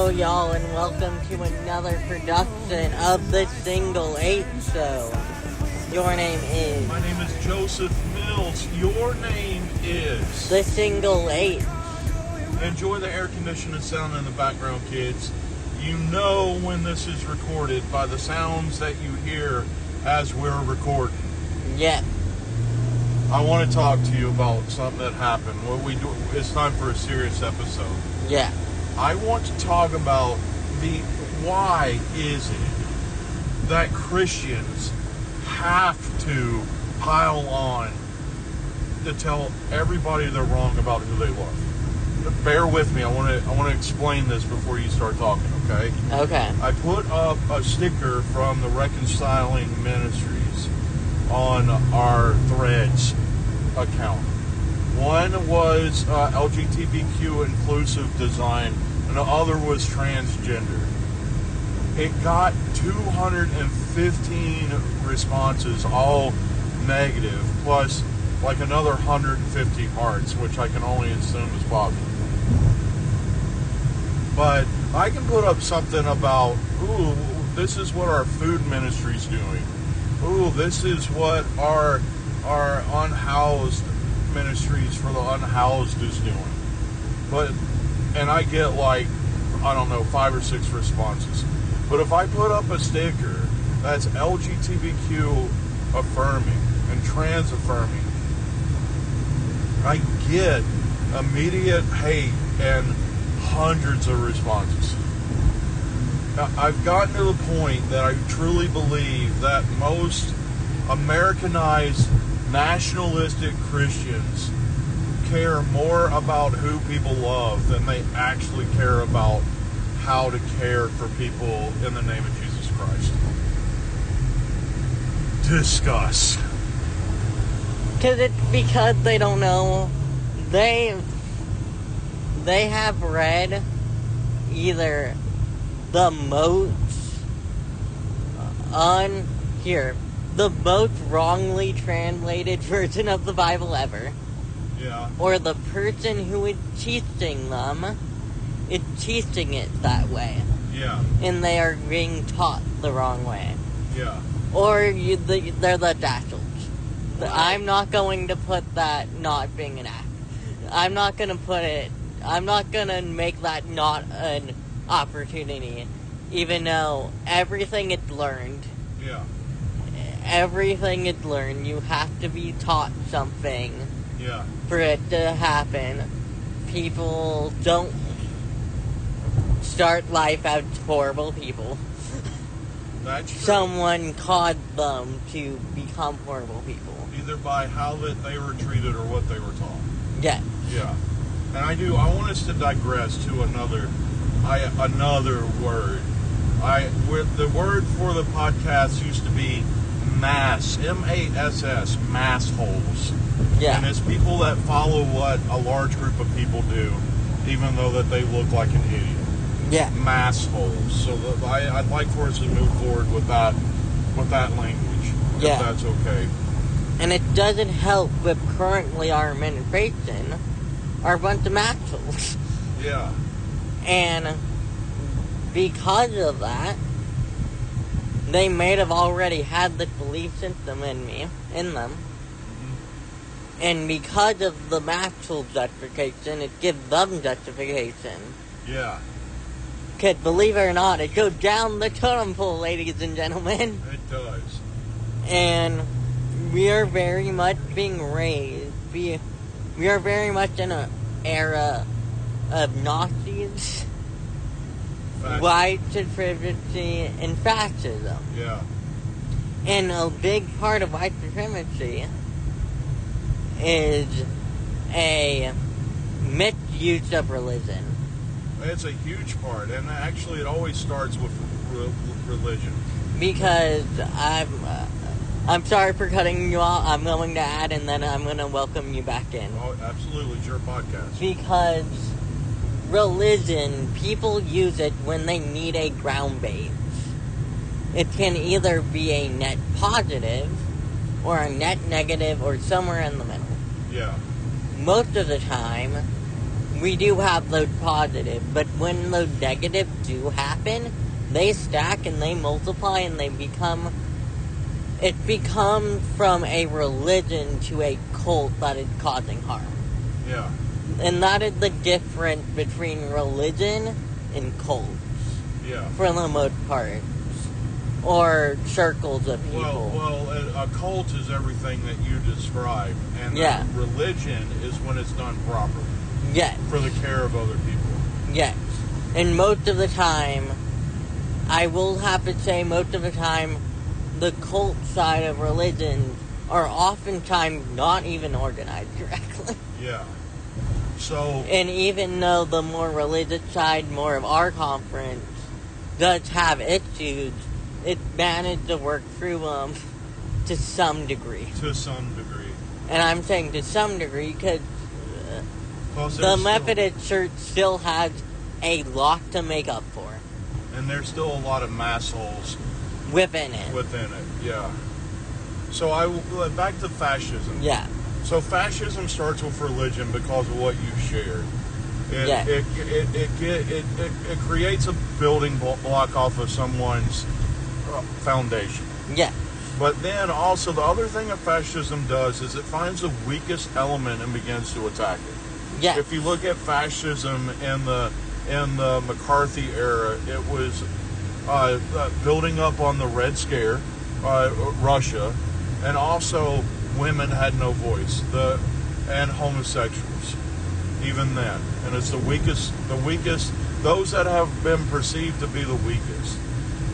Hello, y'all, and welcome to another production of The Single 8 Show. Your name is... My name is Joseph Mills. Your name is... The Single 8. Enjoy the air-conditioned sound in the background, kids. You know when this is recorded by the sounds that you hear as we're recording. Yep. I want to talk to you about something that happened. It's time for a serious episode. Yeah. I want to talk about why is it that Christians have to pile on to tell everybody they're wrong about who they love. Bear with me. I want to explain this before you start talking, okay? Okay. I put up a sticker from the Reconciling Ministries on our Threads account. One was LGBTQ inclusive design, and the other was transgender. It got 215 responses, all negative, plus like another 150 hearts, which I can only assume is positive. But I can put up something about, ooh, this is what our food ministry's doing. Ooh, this is what our unhoused ministries for the unhoused is doing. And I get like, I don't know, 5 or 6 responses. But if I put up a sticker that's LGBTQ affirming and trans affirming, I get immediate hate and hundreds of responses. Now, I've gotten to the point that I truly believe that most Americanized nationalistic Christians care more about who people love than they actually care about how to care for people in the name of Jesus Christ. Discuss. Because they don't know. They have read either the most the most wrongly translated version of the Bible ever. Yeah. Or the person who is teaching them is teaching it that way. Yeah. And they are being taught the wrong way. Yeah. Or they're the dazzled. I'm not going to put that not being an act. I'm not going to make that not an opportunity. Even though everything is learned. Yeah. Everything is learned. You have to be taught something. Yeah. For it to happen. People don't start life as horrible people. That's true. Someone caused them to become horrible people. Either by how that they were treated or what they were taught. Yeah. Yeah. And I want us to digress to another word. The word for the podcast used to be mass, M-A-S-S, mass holes. Yeah. And it's people that follow what a large group of people do, even though that they look like an idiot. Yeah. Mass holes. So I'd like for us to move forward with that language, if that's okay. And it doesn't help with currently our administration are a bunch of assholes. Yeah. And because of that, they may have already had the belief system in them. Mm-hmm. And because of the actual justification, it gives them justification. Yeah. Because believe it or not, it goes down the totem pole, ladies and gentlemen. It does. And we are very much being raised. We are very much in an era of Nazis, white supremacy, and fascism. Yeah. And a big part of white supremacy is a misuse of religion. It's a huge part, and actually it always starts with religion. Because I'm sorry for cutting you off. I'm going to add, and then I'm going to welcome you back in. Oh, absolutely. It's your podcast. Because religion, people use it when they need a ground base. It can either be a net positive, or a net negative, or somewhere in the middle. Yeah. Most of the time, we do have those positive, but when those negative do happen, they stack and they multiply and they become. It becomes from a religion to a cult that is causing harm. Yeah. And that is the difference between religion and cults, Yeah. for the most part. Or circles of people. Well, a cult is everything that you describe, and Yeah. religion is when it's done properly Yes. for the care of other people. Yes. And most of the time, I will have to say most of the time, the cult side of religion are oftentimes not even organized correctly. Yeah. So. And even though the more religious side, more of our conference, does have issues, it managed to work through them to some degree. To some degree. And I'm saying to some degree because the Methodist Church still has a lot to make up for. And there's still a lot of massholes Within it. Yeah. So back to fascism. Yeah. So fascism starts with religion because of what you shared. It creates a building block off of someone's foundation. Yeah. But then also the other thing that fascism does is it finds the weakest element and begins to attack it. Yeah. If you look at fascism in the McCarthy era, it was building up on the Red Scare, Russia, and also women had no voice, and homosexuals, even then. And it's the weakest, those that have been perceived to be the weakest.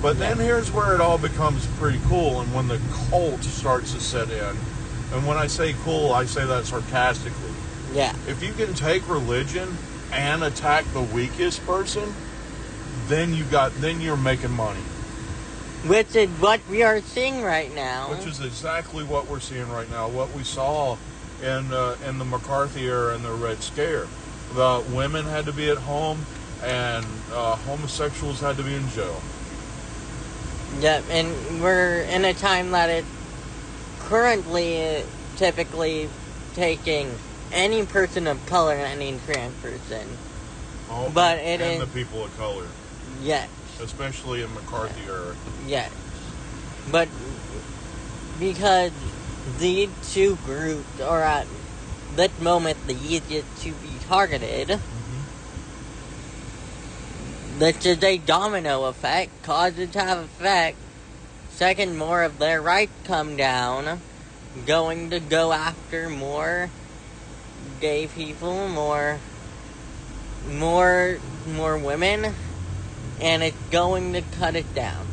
But then here's where it all becomes pretty cool, and when the cult starts to set in, and when I say cool, I say that sarcastically. Yeah. If you can take religion and attack the weakest person, then you're making money. Which is what we are seeing right now. Which is exactly what we're seeing right now. What we saw in the McCarthy era and the Red Scare. The women had to be at home, and homosexuals had to be in jail. Yep, and we're in a time that it's currently typically taking any person of color and any trans person. Oh, but and the people of color. Yes. Especially in McCarthy era. Yes. But because these two groups are at that moment the easiest to be targeted, this is a domino effect, causes have effect. Second, more of their rights come down, going to go after more gay people, more women, and it's going to cut it down.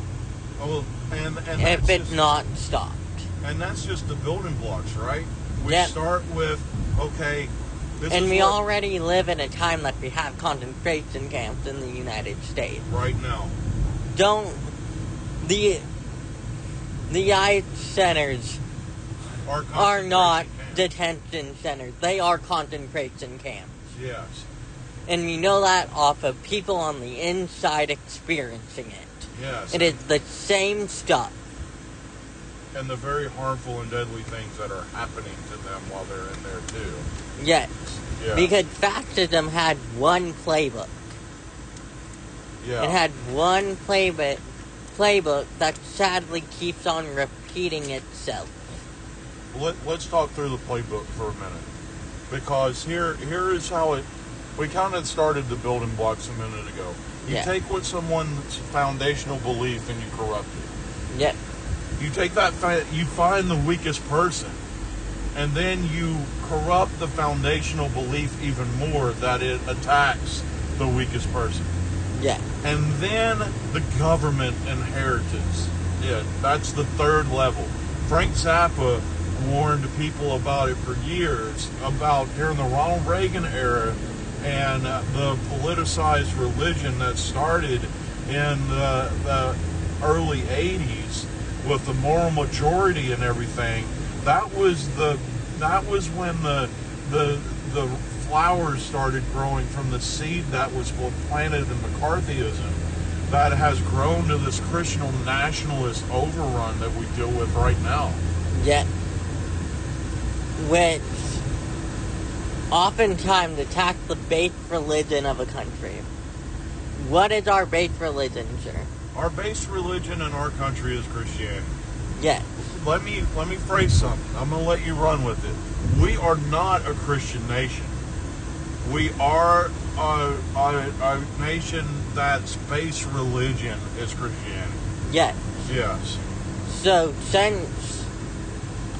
Oh, and if it's not stopped. And that's just the building blocks, right? We Yep. start with, okay, and we already live in a time that we have concentration camps in the United States. Right now. The ICE centers are not detention centers. They are concentration camps. Yes. And we know that off of people on the inside experiencing it. Yes. It is the same stuff. And the very harmful and deadly things that are happening to them while they're in there too. Yes. Yeah. Because fascism had one playbook. Yeah. It had one playbook that sadly keeps on repeating itself. Let's talk through the playbook for a minute. Because here is how we kind of started the building blocks a minute ago. You take what someone's foundational belief and you corrupt it. Yep. You take that, you find the weakest person, and then you corrupt the foundational belief even more that it attacks the weakest person. Yeah. And then the government inheritance. Yeah, that's the third level. Frank Zappa warned people about it for years, about during the Ronald Reagan era and the politicized religion that started in the early 80s with the moral majority and everything. That was when the flowers started growing from the seed that was planted in McCarthyism that has grown to this Christian nationalist overrun that we deal with right now. Yeah. Which oftentimes attack the base religion of a country. What is our base religion, sir? Our base religion in our country is Christianity. Yes. Let me phrase something. I'm going to let you run with it. We are not a Christian nation. We are a nation that's base religion is Christianity. Yes. Yes. So, since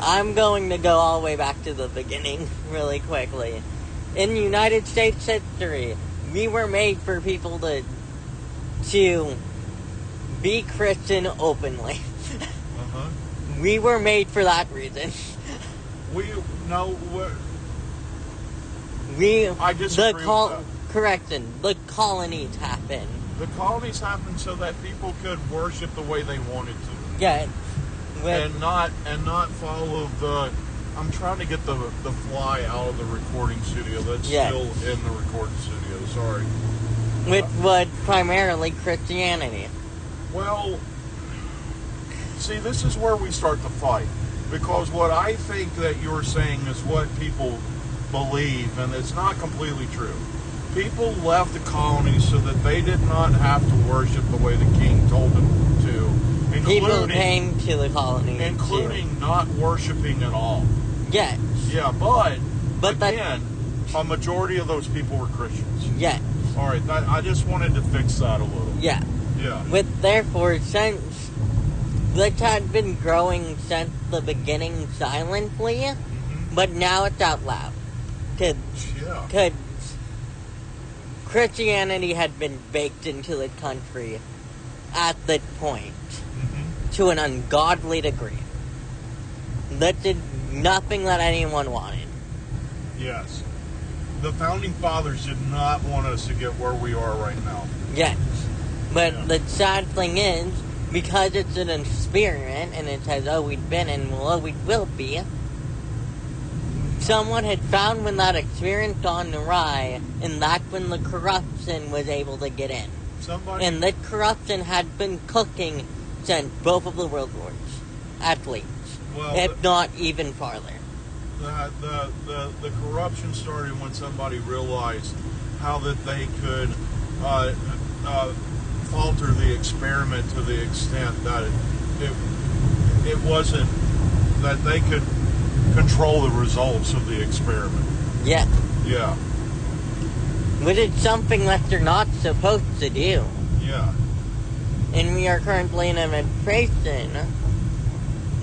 I'm going to go all the way back to the beginning really quickly. In United States history, we were made for people to be Christian openly. Uh-huh. We were made for that reason. I disagree with that. Correction, the colonies happened. The colonies happened so that people could worship the way they wanted to. Yeah. And not follow the... I'm trying to get the fly out of the recording studio. That's still in the recording studio. Sorry. Which was primarily Christianity. Well, see, this is where we start to fight. Because what I think that you're saying is what people believe, and it's not completely true. People left the colonies so that they did not have to worship the way the king told them to. People came to the colonies. Including not worshiping at all. Yes. Yeah, but again, a majority of those people were Christians. Yes. All right, I just wanted to fix that a little. Yeah. Yeah. Therefore, since this had been growing since the beginning silently, but now it's out loud. Because Christianity had been baked into the country at that point to an ungodly degree. That did nothing that anyone wanted. Yes. The founding fathers did not want us to get where we are right now. Yes. But the sad thing is, because it's an experiment and it has always been and will always will be, someone had found when that experience gone awry, and that's when the corruption was able to get in. And that corruption had been cooking since both of the world wars, at least, if not even farther. The corruption started when somebody realized how that they could falter the experiment to the extent that it wasn't that they could control the results of the experiment. Yeah. Yeah. Which is something that you're not supposed to do. Yeah. And we are currently in an administration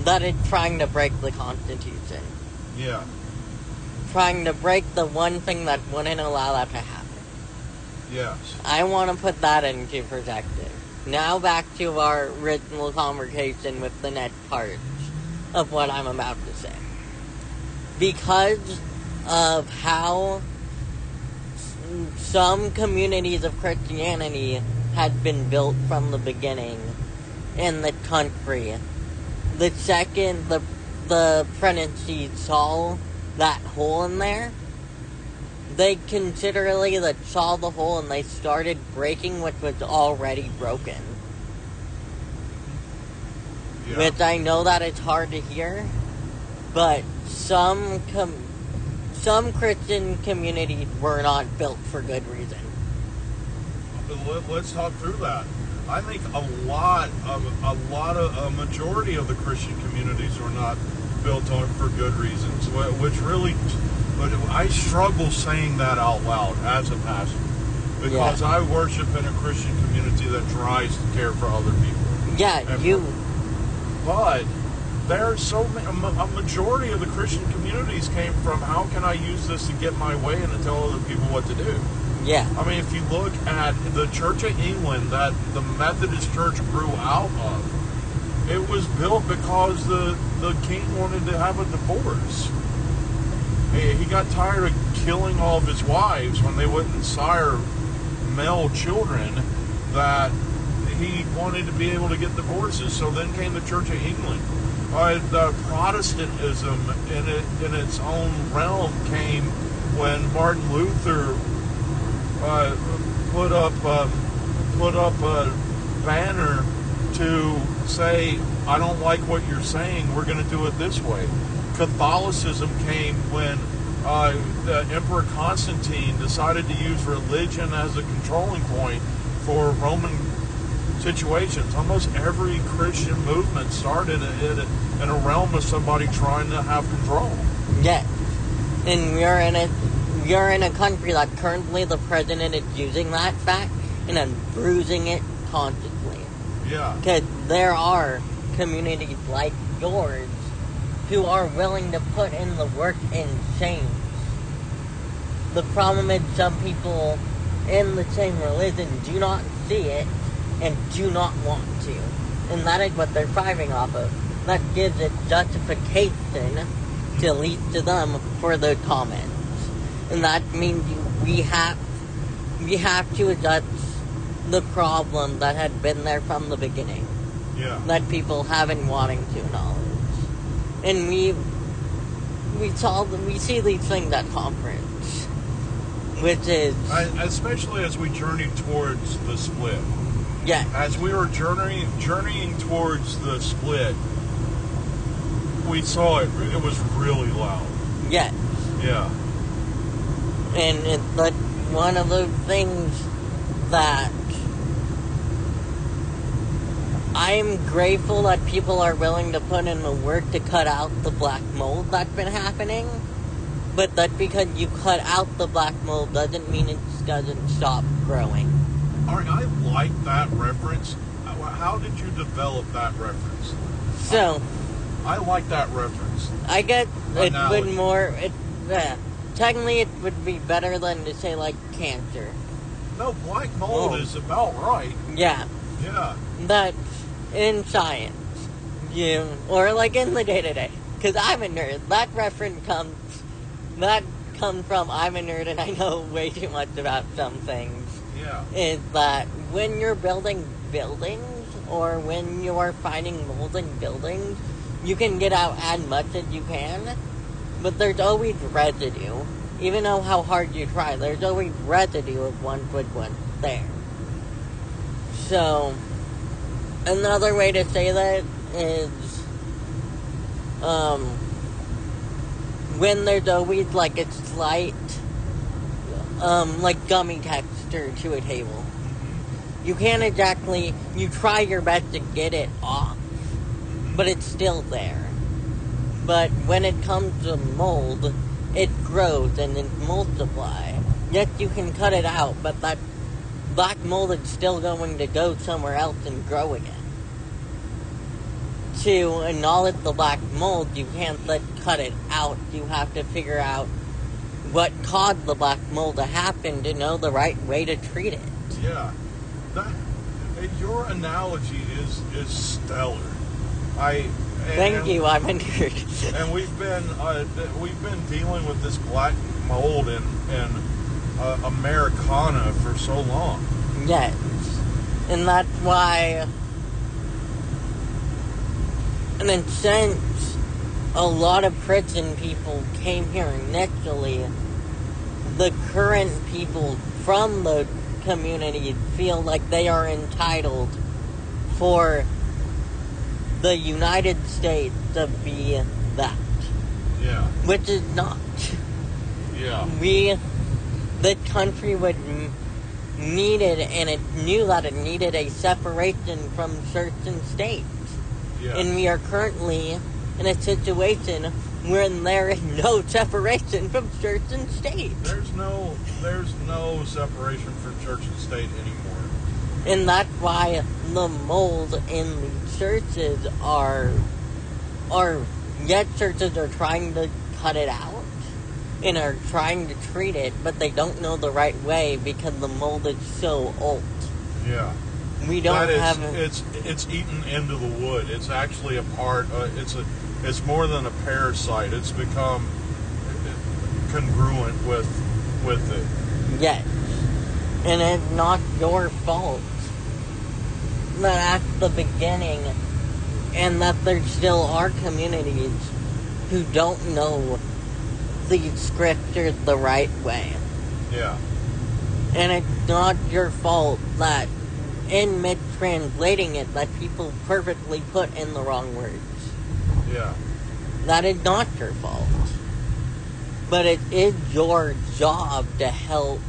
that is trying to break the Constitution. Yeah. Trying to break the one thing that wouldn't allow that to happen. Yes. I want to put that into perspective. Now back to our original conversation with the next part of what I'm about to say. Because of how some communities of Christianity had been built from the beginning in the country, the second the presidency saw that hole in there, they considerably saw the hole and they started breaking what was already broken. Yeah. Which I know that it's hard to hear, but some Christian communities were not built for good reason. Let's talk through that. I think a majority of the Christian communities were not built on for good reasons, which really, but I struggle saying that out loud as a pastor, because I worship in a Christian community that tries to care for other people. Yeah, But there's a majority of the Christian communities came from, how can I use this to get my way and to tell other people what to do? Yeah. I mean, if you look at the Church of England that the Methodist Church grew out of, it was built because the king wanted to have a divorce. He got tired of killing all of his wives when they wouldn't sire male children, that he wanted to be able to get divorces. So then came the Church of England. The Protestantism in its own realm came when Martin Luther put up a banner to say, I don't like what you're saying, we're going to do it this way. Catholicism came when the Emperor Constantine decided to use religion as a controlling point for Roman situations. Almost every Christian movement started in a realm of somebody trying to have control. Yes. And we are in a country that currently the president is using that fact and then bruising it constantly. Yeah. Because there are communities like yours who are willing to put in the work and change. The problem is some people in the same religion do not see it and do not want to. And that is what they're thriving off of. That gives it justification to lead to them for the comments. And that means we have to adjust the problem that had been there from the beginning. Yeah. That people haven't wanting to acknowledge. And we see these things at conference, which is especially as we journey towards the split. Yeah. As we were journeying towards the split, we saw it. It was really loud. Yeah. Yeah. And it's like one of those things that I'm grateful that people are willing to put in the work to cut out the black mold that's been happening. But that because you cut out the black mold doesn't mean it doesn't stop growing. All right, I like that reference. How did you develop that reference? So, I like that reference. I guess it Analogy. would more... technically, it would be better than to say, like, cancer. No, black mold is about right. Yeah. Yeah. That, in science, or like in the day-to-day, because I'm a nerd. That reference comes from I'm a nerd and I know way too much about some things. Yeah. Is that when you're building buildings, or when you're finding mold in buildings, you can get out as much as you can, but there's always residue. Even though how hard you try, there's always residue of one good one there. So, another way to say that is, when there's always like a slight, like gummy texture to a table. You can't exactly, you try your best to get it off, but it's still there. But when it comes to mold, it grows and it multiplies. Yes, you can cut it out, but that black mold is still going to go somewhere else and grow again. To acknowledge the black mold, you can't cut it out. You have to figure out what caused the black mold to happen to know the right way to treat it. Yeah. Your analogy is stellar. Thank you, I'm a nerd. And we've been dealing with this black mold in Americana for so long. Yes. And that's why, in a sense, a lot of prison people came here initially. The current people from the community feel like they are entitled for the United States to be that. Yeah. Which is not. Yeah. The country would need it, and it knew that it needed a separation from certain states. Yeah. And we are currently in a situation where there is no separation from church and state. There's no separation from church and state anymore. And that's why the mold in the churches are yet churches are trying to cut it out and are trying to treat it, but they don't know the right way because the mold is so old. Yeah. We don't have it's eaten into the wood. It's actually a part. It's more than a parasite. It's become congruent with it. Yes. And it's not your fault that at the beginning, and that there still are communities who don't know the scriptures the right way. Yeah. And it's not your fault that in mid-translating it that people perfectly put in the wrong words. Yeah. That is not your fault. But it is your job to help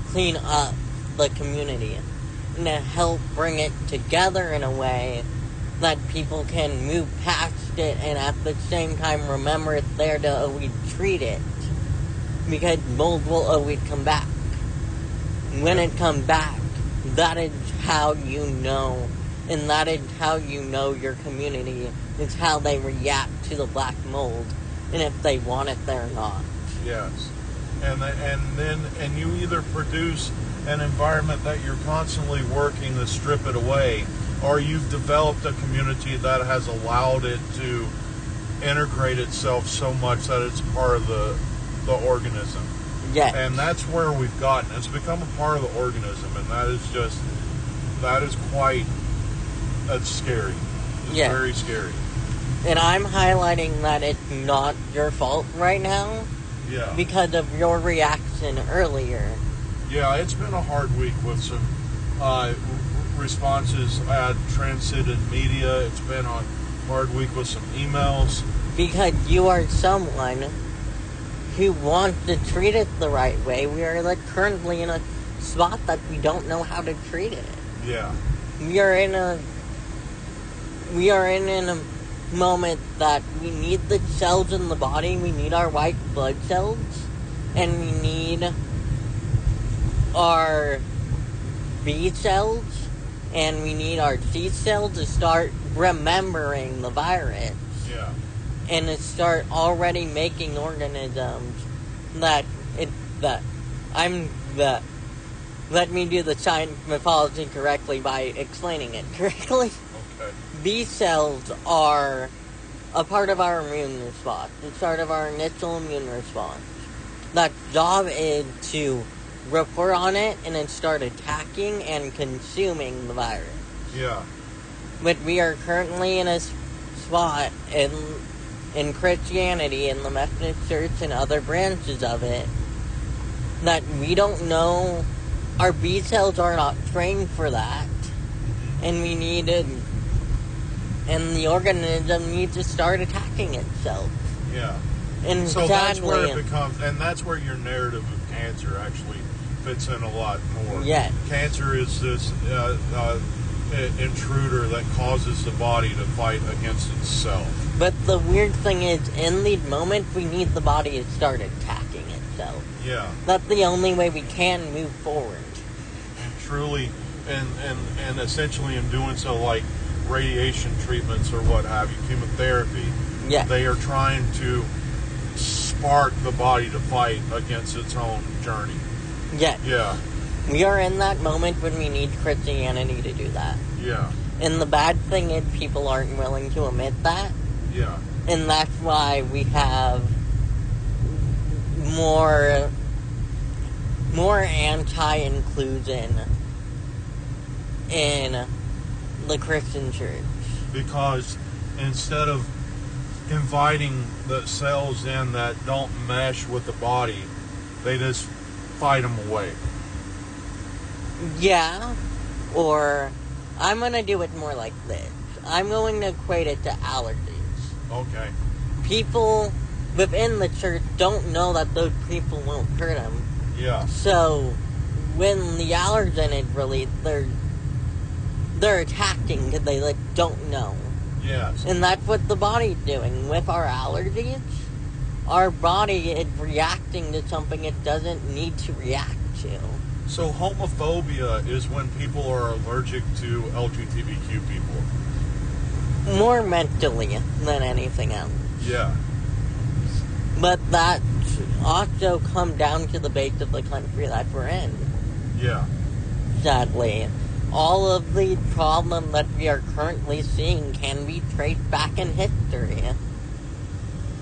clean up the community and to help bring it together in a way that people can move past it and at the same time remember it's there to always treat it. Because mold will always come back. When it comes back, that is how you know, and that is how you know your community is how they react to the black mold, and if they want it there or not. Yes. And you either produce an environment that you're constantly working to strip it away, or you've developed a community that has allowed it to integrate itself so much that it's part of the organism. Yes. And that's where we've gotten. It's become a part of the organism, and that's scary. It's very scary. And I'm highlighting that it's not your fault right now. Yeah. Because of your reaction earlier. Yeah, it's been a hard week with some responses at Transcendent Media. It's been a hard week with some emails. Because you are someone who wants to treat it the right way. We are currently in a spot that we don't know how to treat it. Yeah. We are in a moment that we need the cells in the body. We need our white blood cells, and we need our B cells, and we need our T cells to start remembering the virus. Yeah. And to start already making organisms let me do the science mythology correctly by explaining it correctly. Okay. B cells are a part of our immune response. It's part of our initial immune response. That job is to report on it and then start attacking and consuming the virus. Yeah. But we are currently in a spot in Christianity, in the Methodist Church and other branches of it, that we don't know. Our B cells are not trained for that. And we need to, and the organism needs to start attacking itself. Yeah. And so sadly, that's where it becomes, and that's where your narrative of cancer actually fits in a lot more. Yeah. Cancer is this intruder that causes the body to fight against itself. But the weird thing is, in the moment, we need the body to start attacking itself. Yeah. That's the only way we can move forward. And truly, and essentially in doing so, like radiation treatments or what have you, chemotherapy, Yeah. they are trying to spark the body to fight against its own journey. Yeah. Yeah. We are in that moment when we need Christianity to do that. Yeah. And the bad thing is people aren't willing to admit that. Yeah. And that's why we have more anti-inclusion in the Christian church. Because instead of inviting the cells in that don't mesh with the body, they just fight them away. Yeah, or I'm going to do it more like this. I'm going to equate it to allergies. Okay. People within the church don't know that those people won't hurt them. Yeah. So when the allergen is released, they're attacking because they don't know. Yes. And that's what the body's doing. With our allergies, our body is reacting to something it doesn't need to react to. So homophobia is when people are allergic to LGBTQ people. More mentally than anything else. Yeah. But that also come down to the base of the country that we're in. Yeah. Sadly. All of the problem that we are currently seeing can be traced back in history.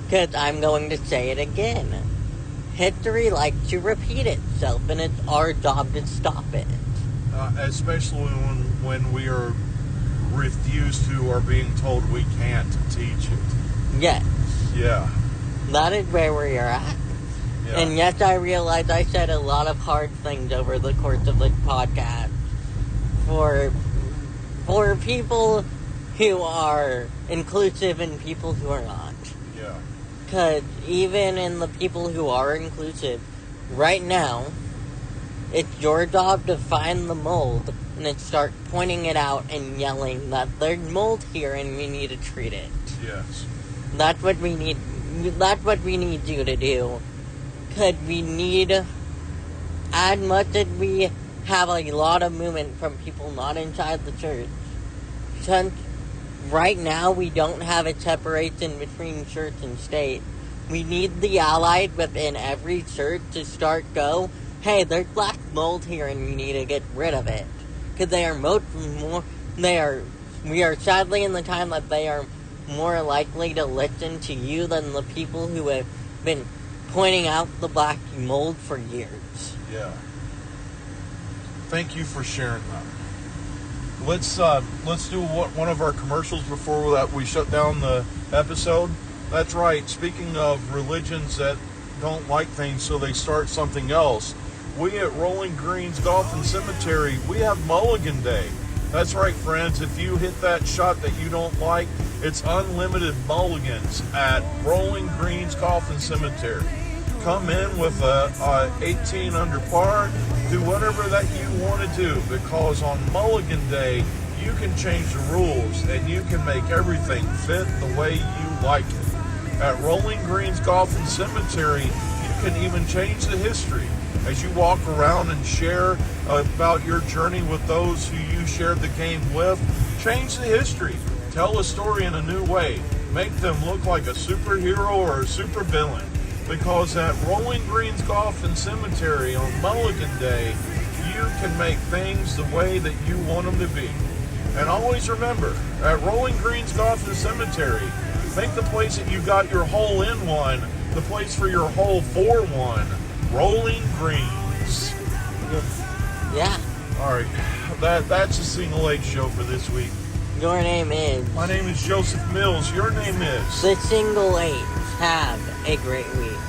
Because I'm going to say it again. History likes to repeat itself, and it's our job to stop it. Especially when we are refused to or being told we can't teach it. Yes. Yeah. That is where we are at. Yeah. And yes, I realize I said a lot of hard things over the course of the podcast for people who are inclusive and people who are not. Yeah. Because even in the people who are inclusive, right now, it's your job to find the mold and then start pointing it out and yelling that there's mold here and we need to treat it. Yes. That's what we need. That's what we need you to do. Because we need, as much as we have a lot of movement from people not inside the church, since right now we don't have a separation between church and state, we need the allies within every church to start go, hey, there's black mold here and we need to get rid of it. Because we are sadly in the time that they are more likely to listen to you than the people who have been pointing out the black mold for years. Yeah. Thank you for sharing that. Let's do one of our commercials before we shut down the episode. That's right. Speaking of religions that don't like things, so they start something else. We at Rolling Greens Golf and Cemetery, we have Mulligan Day. That's right, friends. If you hit that shot that you don't like, it's unlimited mulligans at Rolling Greens Golf and Cemetery. Come in with a 18 under par, do whatever that you want to do, because on Mulligan Day, you can change the rules and you can make everything fit the way you like it. At Rolling Greens Golf and Cemetery, you can even change the history. As you walk around and share about your journey with those who you shared the game with, change the history. Tell a story in a new way. Make them look like a superhero or a supervillain. Because at Rolling Greens Golf and Cemetery on Mulligan Day, you can make things the way that you want them to be. And always remember, at Rolling Greens Golf and Cemetery, make the place that you got your hole in one, the place for your hole for one. Rolling Greens. Yeah. Alright, that's a Single H show for this week. Your name is... My name is Joseph Mills. Your name is... The Single H. Have a great week.